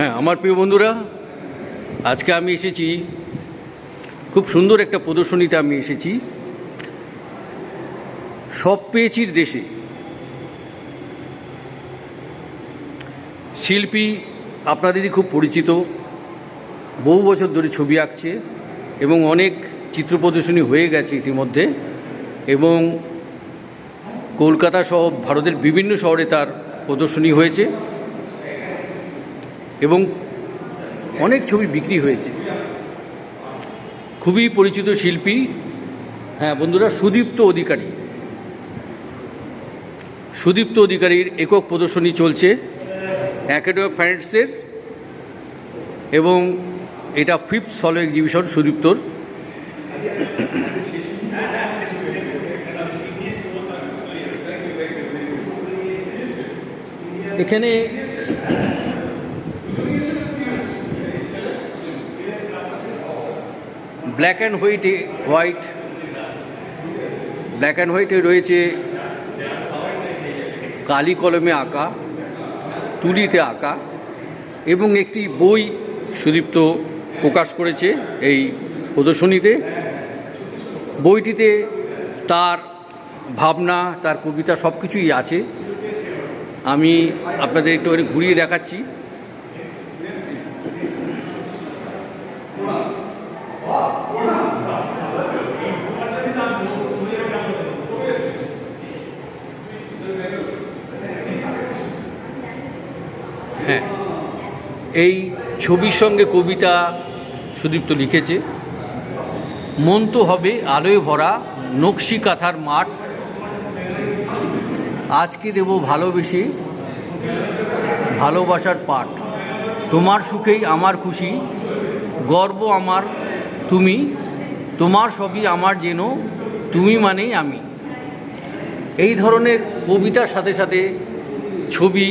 হ্যাঁ, আমার প্রিয় বন্ধুরা, আজকে আমি এসেছি খুব সুন্দর একটা প্রদর্শনীতে। আমি এসেছি সব পেয়েছির দেশে। শিল্পী আপনাদেরই খুব পরিচিত, বহু বছর ধরে ছবি আঁকছে এবং অনেক চিত্র প্রদর্শনী হয়ে গেছে ইতিমধ্যে, এবং কলকাতা সহ ভারতের বিভিন্ন শহরে তার প্রদর্শনী হয়েছে এবং অনেক ছবি বিক্রি হয়েছে। খুবই পরিচিত শিল্পী, হ্যাঁ বন্ধুরা, সুদীপ্ত অধিকারী। সুদীপ্ত অধিকারীর একক প্রদর্শনী চলছে অ্যাকাডেমি অফ ফাইন আর্টসের, এবং এটা 5th সলো এক্সিবিশন সুদীপ্তর। এখানে ব্ল্যাক অ্যান্ড হোয়াইটে রয়েছে কালি কলমে আঁকা, তুলিতে আঁকা, এবং একটি বই সুদীপ্ত প্রকাশ করেছে এই প্রদর্শনীতে। বইটিতে তার ভাবনা, তার কবিতা সব কিছুই আছে। আমি আপনাদের একটুখানি ঘুরিয়ে দেখাচ্ছি। হ্যাঁ, এই ছবির সঙ্গে কবিতা সুদীপ্ত লিখেছে। মন তো হবে আলোয় ভরা নকশি কাঁথার মাঠ, আজকে দেব ভালোবেসে ভালোবাসার পাঠ, তোমার সুখেই আমার খুশি, গর্ব আমার তুমি, তোমার সবই আমার যেন, তুমি মানেই আমি। এই ধরনের কবিতার সাথে সাথে ছবি,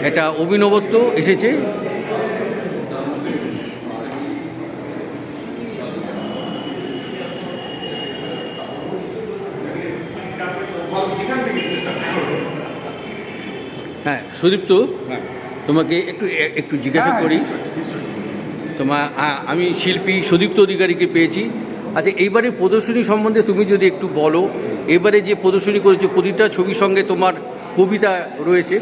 একটা অভিনবত্ব এসেছে। হ্যাঁ সুদীপ্ত, তোমাকে একটু জিজ্ঞাসা করি। আমি শিল্পী সুদীপ্ত অধিকারীকে পেয়েছি। আচ্ছা, এইবারের প্রদর্শনী সম্বন্ধে তুমি যদি একটু বলো। এবারে যে প্রদর্শনী করেছো, প্রতিটা ছবির সঙ্গে তোমার কবিতা রয়েছে।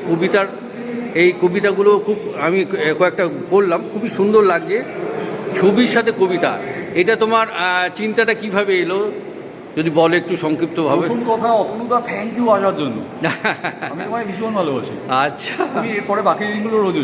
এই কবিতাগুলো খুব, আমি কয়েকটা পড়লাম, খুবই সুন্দর লাগছে। ছবির সাথে কবিতা, এটা তোমার চিন্তাটা কিভাবে এলো যদি বলো একটু সংক্ষিপ্তভাবে। প্রথম কথা, অতনুদা থ্যাংক ইউ আসার জন্য। আমি তোমায় ভীষণ ভালোবাসি। আচ্ছা, আমি এরপরে বাকি দিনগুলো রোজ